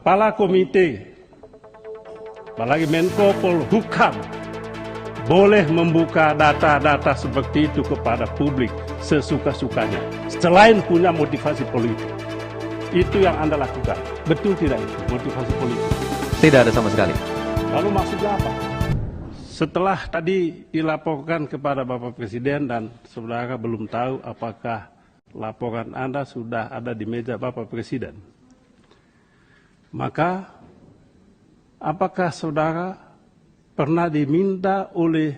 Kepala Komite, apalagi Menko Polhukam, boleh membuka data-data seperti itu kepada publik sesuka-sukanya, selain punya motivasi politik. Itu yang Anda lakukan. Betul tidak itu, motivasi politik? Tidak ada sama sekali. Lalu maksudnya apa? Setelah tadi dilaporkan kepada Bapak Presiden dan saudara belum tahu apakah laporan Anda sudah ada di meja Bapak Presiden, maka apakah saudara pernah diminta oleh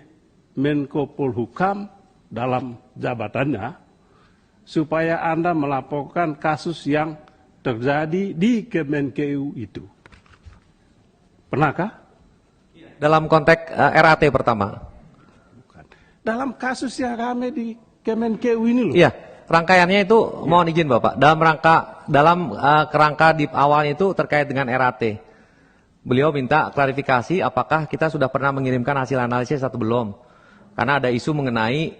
Menko Polhukam dalam jabatannya supaya Anda melaporkan kasus yang terjadi di Kemenkeu itu? Pernahkah? Dalam konteks RAT pertama. Bukan. Dalam kasus yang rame di Kemenkeu ini loh. Iya, rangkaiannya itu mohon izin Bapak. Dalam kerangka di awalnya itu terkait dengan RAT. Beliau minta klarifikasi apakah kita sudah pernah mengirimkan hasil analisis atau belum. Karena ada isu mengenai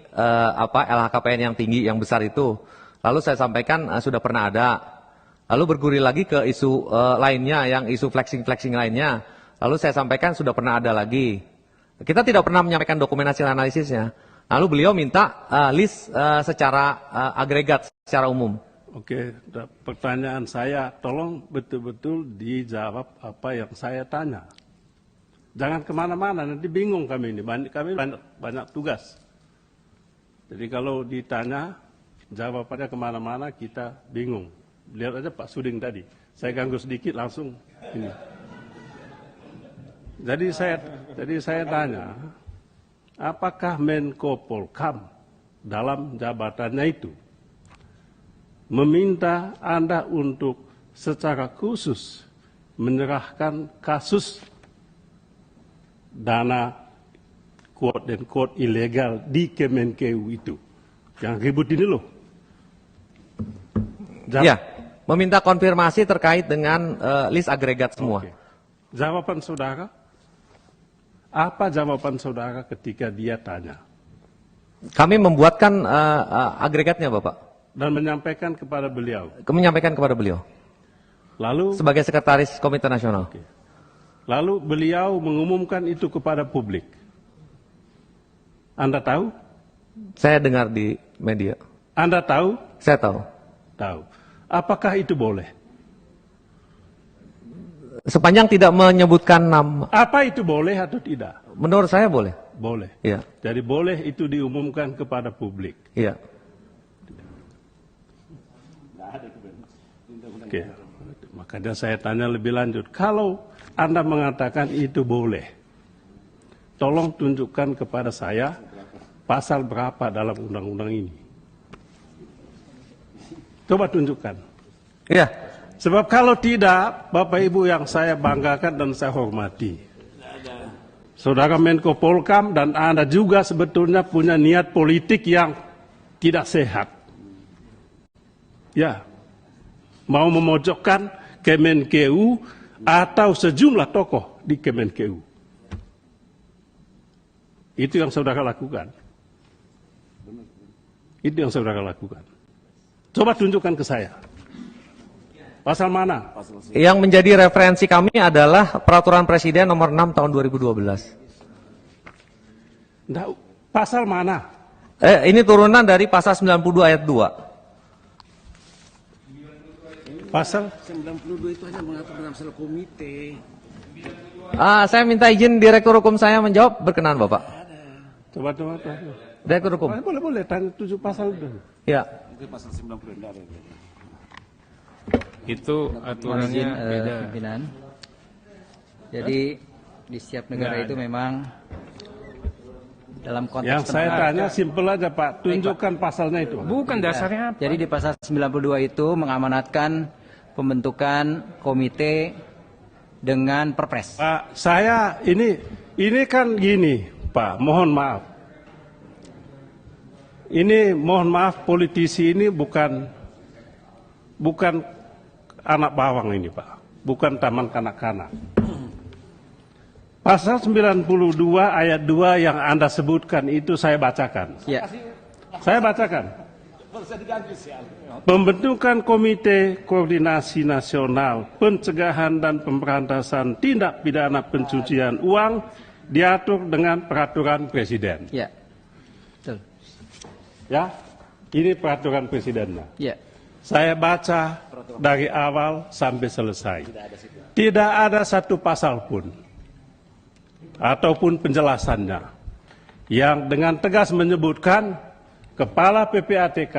LHKPN yang tinggi, yang besar itu. Lalu saya sampaikan sudah pernah ada. Lalu bergulir lagi ke isu lainnya, yang isu flexing-flexing lainnya. Lalu saya sampaikan sudah pernah ada lagi. Kita tidak pernah menyampaikan dokumen hasil analisisnya. Lalu beliau minta list secara agregat, secara umum. Oke, pertanyaan saya, tolong betul-betul dijawab apa yang saya tanya. Jangan kemana-mana, nanti bingung kami ini. Kami banyak tugas. Jadi kalau ditanya, jawabannya kemana-mana, kita bingung. Lihat aja Pak Suding tadi. Saya ganggu sedikit langsung ini. Jadi saya tanya, apakah Menko Polhukam dalam jabatannya itu meminta Anda untuk secara khusus menyerahkan kasus dana quote dan quote ilegal di Kemenkeu itu? Yang ribut ini loh. Ya, meminta konfirmasi terkait dengan list agregat semua. Oke. Jawaban saudara? Apa jawaban saudara ketika dia tanya? Kami membuatkan agregatnya Bapak. Dan menyampaikan kepada beliau. Menyampaikan kepada beliau. Lalu sebagai sekretaris Komite Nasional. Oke. Lalu beliau mengumumkan itu kepada publik. Anda tahu? Saya dengar di media. Anda tahu? Saya tahu. Tahu. Apakah itu boleh? Sepanjang tidak menyebutkan nama. Apa itu boleh atau tidak? Menurut saya boleh. Boleh. Iya. Jadi boleh itu diumumkan kepada publik. Iya. Oke. Makanya saya tanya lebih lanjut. Kalau Anda mengatakan itu boleh, tolong tunjukkan kepada saya pasal berapa dalam undang-undang ini. Coba tunjukkan. Iya. Sebab kalau tidak, Bapak Ibu yang saya banggakan dan saya hormati, Saudara Menko Polhukam dan Anda juga sebetulnya punya niat politik yang tidak sehat. Ya, mau memojokkan Kemenkeu atau sejumlah tokoh di Kemenkeu. Itu yang saudara lakukan. Itu yang saudara lakukan. Coba tunjukkan ke saya. Pasal mana? Yang menjadi referensi kami adalah Peraturan Presiden nomor 6 tahun 2012. Nggak, pasal mana? Ini turunan dari pasal 92 ayat 2. Pasal 92 itu hanya mengatur dalam masalah komite. Saya minta izin Direktur Hukum saya menjawab, berkenan Bapak. Coba. Direktur Hukum. Boleh, tanya 7 pasal dulu. Ya. Itu pasal 90 ada. Itu aturannya beda. Pimpinan. Jadi di setiap negara itu memang dalam konteks Yang saya tanya simpel aja Pak, tunjukkan pasalnya itu. Bukan dasarnya apa? Jadi di pasal 92 itu mengamanatkan pembentukan komite dengan perpres. Pak, saya ini kan gini, Pak, mohon maaf. Ini mohon maaf, politisi ini bukan anak bawang ini Pak, bukan taman kanak-kanak. Pasal 92 ayat 2 yang Anda sebutkan itu saya bacakan. Ya. Saya bacakan. Pembentukan Komite Koordinasi Nasional Pencegahan dan Pemberantasan Tindak Pidana Pencucian Uang diatur dengan peraturan Presiden. Ya. Betul. Ya, ini peraturan Presidennya. Ya. Saya baca dari awal sampai selesai. Tidak ada satu pasal pun ataupun penjelasannya yang dengan tegas menyebutkan Kepala PPATK,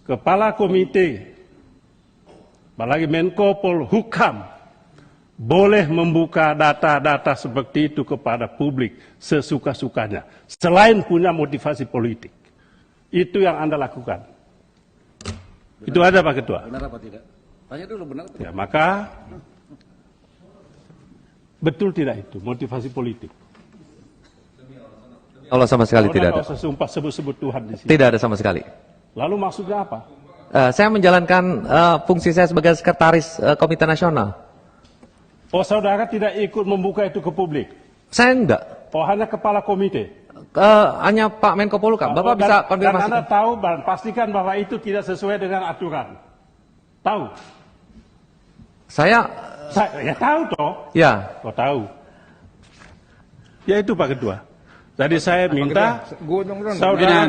Kepala Komite, apalagi Menko Polhukam boleh membuka data-data seperti itu kepada publik sesuka-sukanya, selain punya motivasi politik. Itu yang Anda lakukan. Itu ada Pak Ketua. Benar apa tidak? Tanya dulu benar apa tidak? Ya, maka betul tidak itu motivasi politik. Allah sama sekali tidak ada. Nggak usah sumpah sebut-sebut Tuhan di sini. Tidak ada sama sekali. Lalu maksudnya apa? Saya menjalankan fungsi saya sebagai sekretaris Komite Nasional. Oh, saudara tidak ikut membuka itu ke publik? Saya enggak. Oh, hanya kepala komite? Hanya Pak Menko Polhukam. Bapak bisa Dan konfirmasi. Anda tahu dan pastikan bahwa itu tidak sesuai dengan aturan. Tahu? Saya Ya tahu toh? ya. Oh, tahu. Ya itu Pak Ketua. Jadi saya minta saudara